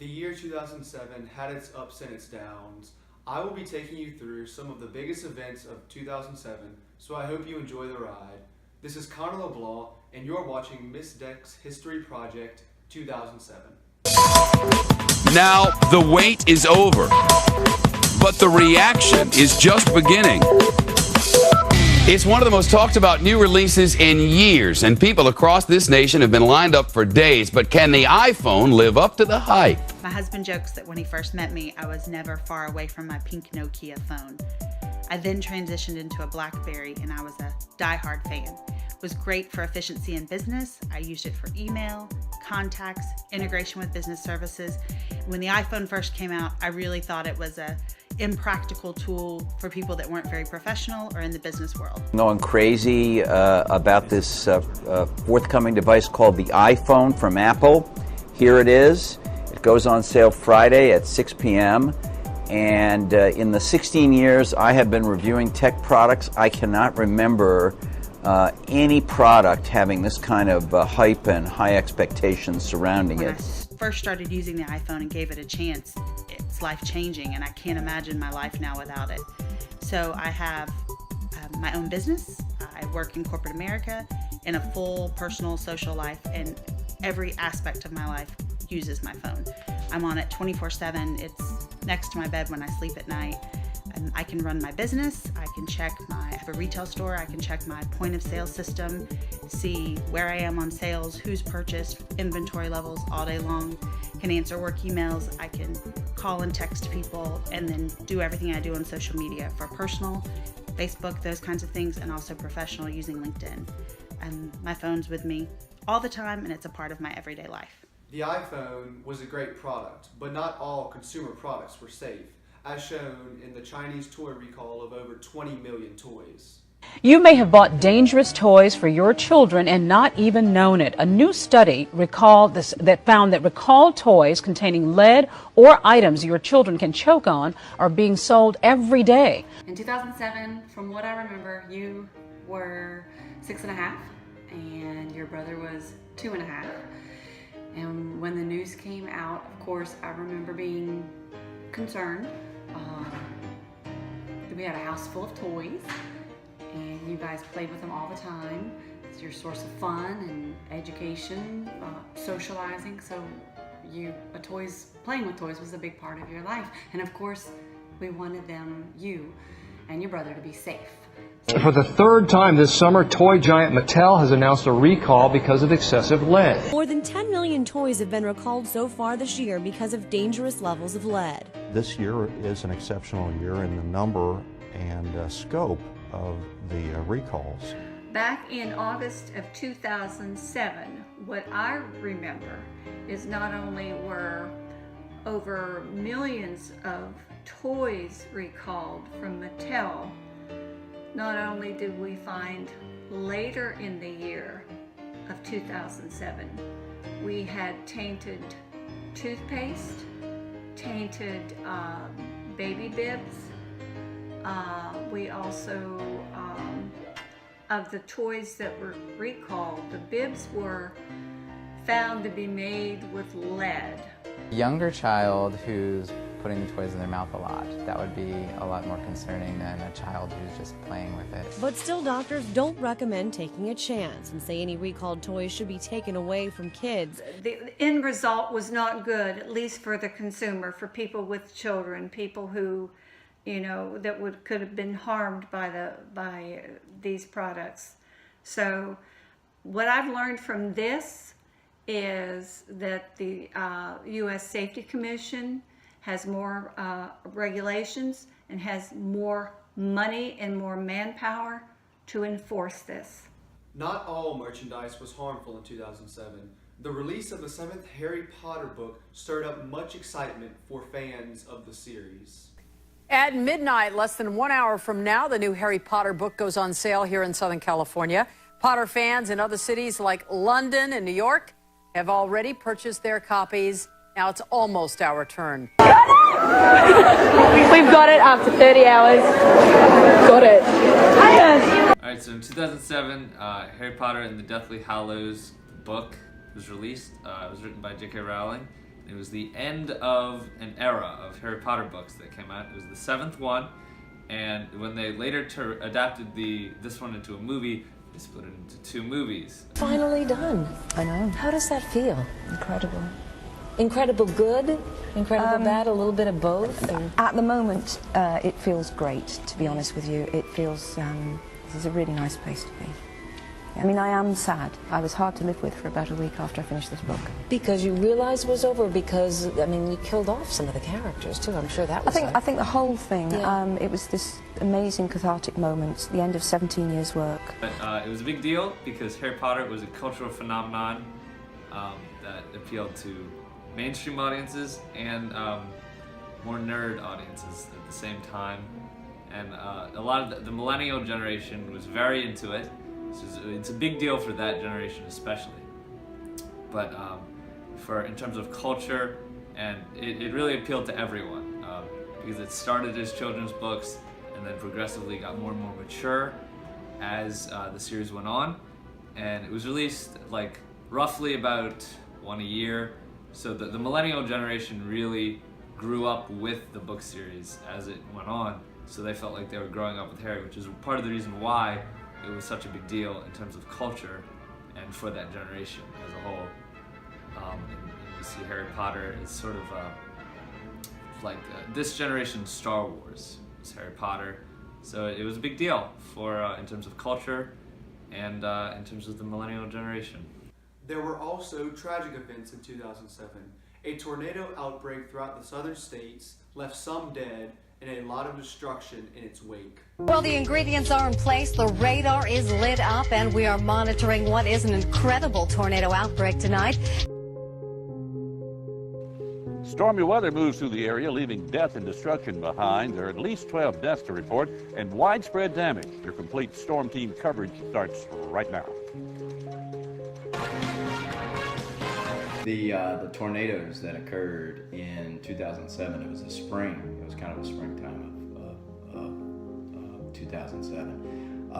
The year 2007 had its ups and its downs. I will be taking you through some of the biggest events of 2007, so I hope you enjoy the ride. This is Connor LeBlanc, and you're watching Miss Deck's History Project 2007. Now, the wait is over, but the reaction is just beginning. It's one of the most talked about new releases in years, and people across this nation have been lined up for days. But can the iPhone live up to the hype? My husband jokes that when he first met me, I was never far away from my pink Nokia phone. I then transitioned into a BlackBerry, and I was a diehard fan. It was great for efficiency in business. I used it for email, contacts, integration with business services. When the iPhone first came out, I really thought it was a impractical tool for people that weren't very professional or in the business world. Going crazy about this forthcoming device called the iPhone from Apple. Here it is. It goes on sale Friday at 6 p.m. And in the 16 years I have been reviewing tech products, I cannot remember any product having this kind of hype and high expectations surrounding it. When I first started using the iPhone and gave it a chance, it's life-changing, and I can't imagine my life now without it. So I have my own business. I work in corporate America in a full personal social life, and every aspect of my life uses my phone. I'm on it 24/7. It's next to my bed when I sleep at night. I can run my business. I can check I have a retail store. I can check my point of sale system, see where I am on sales, who's purchased, inventory levels all day long. Can answer work emails. I can call and text people, and then do everything I do on social media for personal, Facebook, those kinds of things, and also professional using LinkedIn. And my phone's with me all the time, and it's a part of my everyday life. The iPhone was a great product, but not all consumer products were safe, as shown in the Chinese toy recall of over 20 million toys. You may have bought dangerous toys for your children and not even known it. A new study found that recalled toys containing lead or items your children can choke on are being sold every day. In 2007, from what I remember, you were 6.5 and your brother was 2.5. And when the news came out, of course, I remember being concerned. We had a house full of toys, and you guys played with them all the time. It's your source of fun and education, socializing. So playing with toys was a big part of your life. And of course, we wanted you and your brother to be safe. For the third time this summer, toy giant Mattel has announced a recall because of excessive lead. More than 10 million toys have been recalled so far this year because of dangerous levels of lead. This year is an exceptional year in the number and scope of the recalls. Back in August of 2007, what I remember is not only were over millions of toys recalled from Mattel, not only did we find later in the year of 2007, we had tainted toothpaste, tainted baby bibs. We also, of the toys that were recalled, the bibs were found to be made with lead. A younger child who's putting the toys in their mouth a lot, that would be a lot more concerning than a child who's just playing with it. But still, doctors don't recommend taking a chance and say any recalled toys should be taken away from kids. The end result was not good, at least for the consumer, for people with children, people who, that could have been harmed by these products. So what I've learned from this is that the U.S. Safety Commission has more regulations and has more money and more manpower to enforce this. Not all merchandise was harmful in 2007. The release of the 7th Harry Potter book stirred up much excitement for fans of the series. At midnight, less than 1 hour from now, the new Harry Potter book goes on sale here in Southern California. Potter fans in other cities like London and New York have already purchased their copies. Now it's almost our turn. We've got it after 30 hours. Got it. Yes. All right, so in 2007, Harry Potter and the Deathly Hallows book was released. It was written by J.K. Rowling. It was the end of an era of Harry Potter books that came out. It was the 7th one, and when they later adapted this one into a movie, they split it into 2 movies. Finally done. I know. How does that feel? Incredible. Incredible good? Incredible bad? A little bit of both? At the moment, it feels great, to be honest with you. It feels, this is a really nice place to be. I mean, I am sad. I was hard to live with for about a week after I finished this book. Because you realized it was over? Because, I mean, you killed off some of the characters, too. I'm sure that was I think the whole thing, Yeah. it was this amazing cathartic moment, the end of 17 years' work. But it was a big deal because Harry Potter was a cultural phenomenon that appealed to mainstream audiences and more nerd audiences at the same time. And a lot of the millennial generation was very into it. It's a big deal for that generation especially. But in terms of culture, and it really appealed to everyone because it started as children's books and then progressively got more and more mature as the series went on. And it was released like roughly about 1 a year. So the millennial generation really grew up with the book series as it went on. So they felt like they were growing up with Harry, which is part of the reason why it was such a big deal in terms of culture and for that generation as a whole. And you see Harry Potter as sort of like this generation's Star Wars was Harry Potter. So it was a big deal for in terms of culture and in terms of the millennial generation. There were also tragic events in 2007. A tornado outbreak throughout the southern states left some dead and a lot of destruction in its wake. Well, the ingredients are in place, the radar is lit up, and we are monitoring what is an incredible tornado outbreak tonight. Stormy weather moves through the area, leaving death and destruction behind. There are at least 12 deaths to report and widespread damage. Your complete storm team coverage starts right now. The tornadoes that occurred in 2007, it was a spring. It was kind of a springtime of 2007.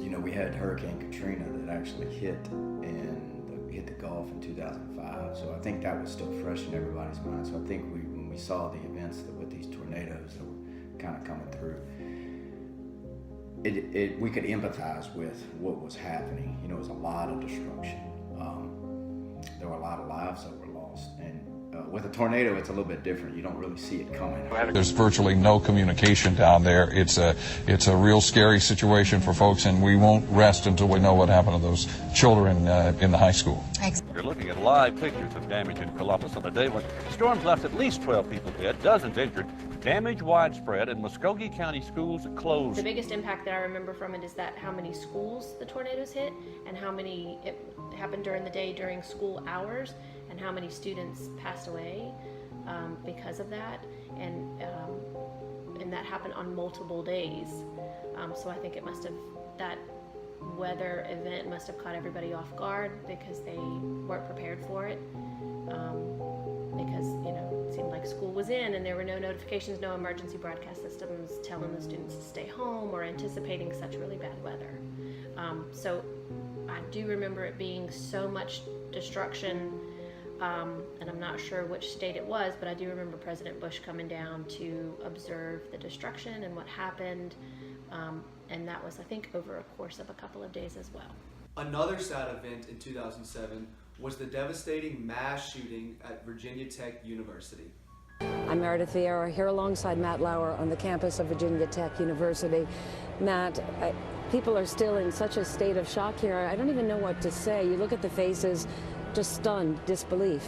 You know, we had Hurricane Katrina that actually hit the Gulf in 2005. So I think that was still fresh in everybody's mind. So I think when we saw the events with these tornadoes that were kind of coming through, we could empathize with what was happening. You know, it was a lot of destruction. There were a lot of lives that were lost, and with a tornado it's a little bit different. You don't really see it coming. There's virtually no communication down there. It's a real scary situation for folks, and we won't rest until we know what happened to those children in the high school. You're looking at live pictures of damage in Columbus on the day when storms left at least 12 people dead, dozens injured, damage widespread, and Muskogee County schools closed. The biggest impact that I remember from it is that how many schools the tornadoes hit and how many it happened during the day during school hours and how many students passed away because of that, and that happened on multiple days. So I think that weather event must have caught everybody off guard because they weren't prepared for it. Because, you know, it seemed like school was in and there were no notifications, no emergency broadcast systems telling the students to stay home or anticipating such really bad weather. So I do remember it being so much destruction, and I'm not sure which state it was, but I do remember President Bush coming down to observe the destruction and what happened, and that was, I think, over a course of a couple of days as well. Another sad event in 2007 was the devastating mass shooting at Virginia Tech University. I'm Meredith Vieira here alongside Matt Lauer on the campus of Virginia Tech University. Matt, people are still in such a state of shock here. I don't even know what to say. You look at the faces, just stunned disbelief.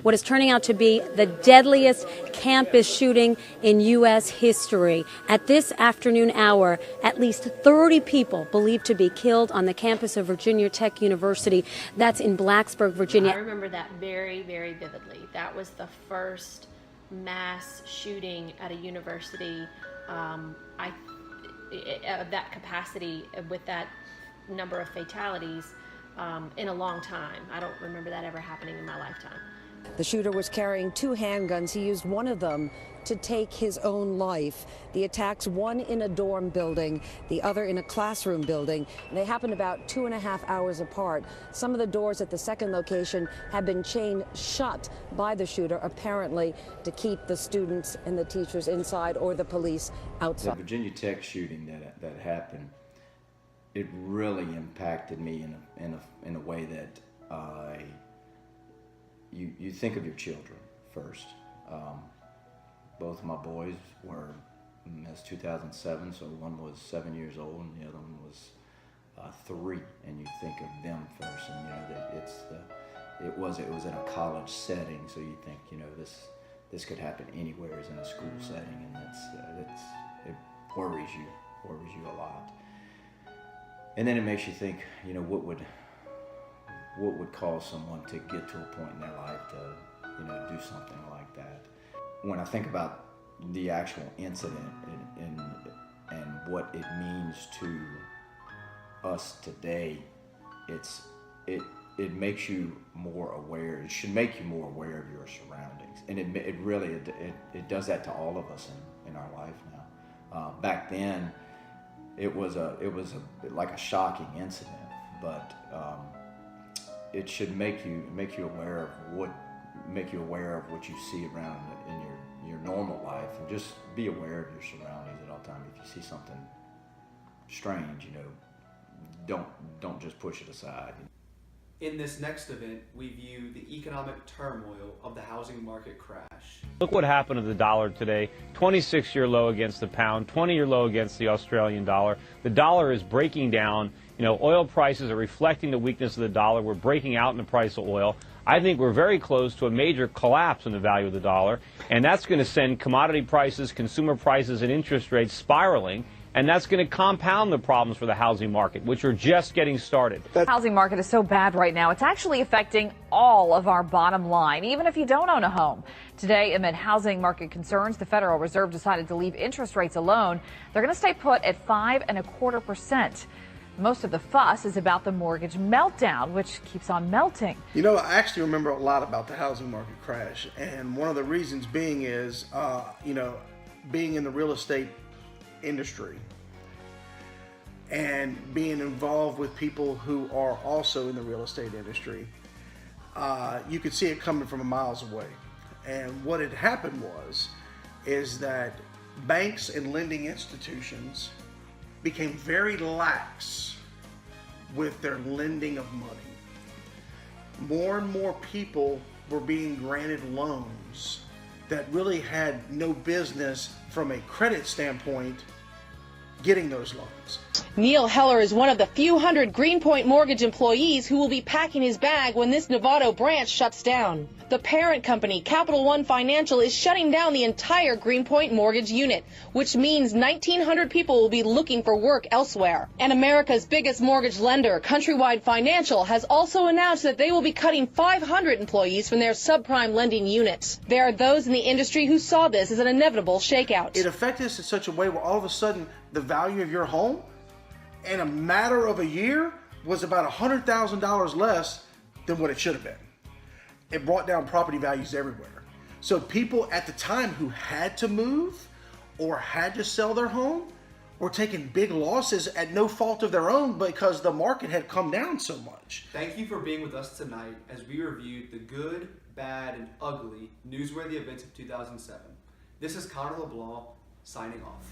What is turning out to be the deadliest campus shooting in U.S. history. At this afternoon hour, at least 30 people believed to be killed on the campus of Virginia Tech University. That's in Blacksburg, Virginia. I remember that very, very vividly. That was the first mass shooting at a university of that capacity with that number of fatalities in a long time. I don't remember that ever happening in my lifetime. The shooter was carrying 2 handguns. He used one of them to take his own life. The attacks, one in a dorm building, the other in a classroom building. They happened about 2.5 hours apart. Some of the doors at the second location had been chained shut by the shooter, apparently to keep the students and the teachers inside or the police outside. The Virginia Tech shooting that happened, it really impacted me in a way that you think of your children first. Both of my boys were, that's 2007, so one was 7 years old and the other one was 3, and you think of them first. And you know that it was in a college setting, so you think, you know, this could happen anywhere, is in a school setting, and it worries you a lot. And then it makes you think, you know, what would cause someone to get to a point in their life to, you know, do something like that. When I think about the actual incident and what it means to us today, it makes you more aware. It should make you more aware of your surroundings, and it really does that to all of us in our life now. Back then, it was like a shocking incident, but it should make you aware of what you see around in your normal life, and just be aware of your surroundings at all times. If you see something strange, you know, don't just push it aside. In this next event, we view the economic turmoil of the housing market crash. Look what happened to the dollar today. 26-year low against the pound, 20-year low against the Australian dollar. The dollar is breaking down. You know, oil prices are reflecting the weakness of the dollar. We're breaking out in the price of oil. I think we're very close to a major collapse in the value of the dollar, and that's going to send commodity prices, consumer prices, and interest rates spiraling. And that's going to compound the problems for the housing market, which are just getting started. The housing market is so bad right now, it's actually affecting all of our bottom line, even if you don't own a home. Today, amid housing market concerns, the Federal Reserve decided to leave interest rates alone. They're going to stay put at 5.25%. Most of the fuss is about the mortgage meltdown, which keeps on melting. You know, I actually remember a lot about the housing market crash, and one of the reasons being is, you know, being in the real estate industry and being involved with people who are also in the real estate industry, you could see it coming from miles away. And what had happened is that banks and lending institutions became very lax with their lending of money. More and more people were being granted loans that really had no business from a credit standpoint getting those loans. Neil Heller is one of the few hundred Greenpoint Mortgage employees who will be packing his bag when this Novato branch shuts down. The parent company, Capital One Financial, is shutting down the entire Greenpoint Mortgage unit, which means 1,900 people will be looking for work elsewhere. And America's biggest mortgage lender, Countrywide Financial, has also announced that they will be cutting 500 employees from their subprime lending units. There are those in the industry who saw this as an inevitable shakeout. It affected us in such a way where all of a sudden the value of your home in a matter of a year was about $100,000 less than what it should have been. It brought down property values everywhere. So people at the time who had to move or had to sell their home were taking big losses at no fault of their own because the market had come down so much. Thank you for being with us tonight as we reviewed the good, bad, and ugly newsworthy events of 2007. This is Connor LeBlanc signing off.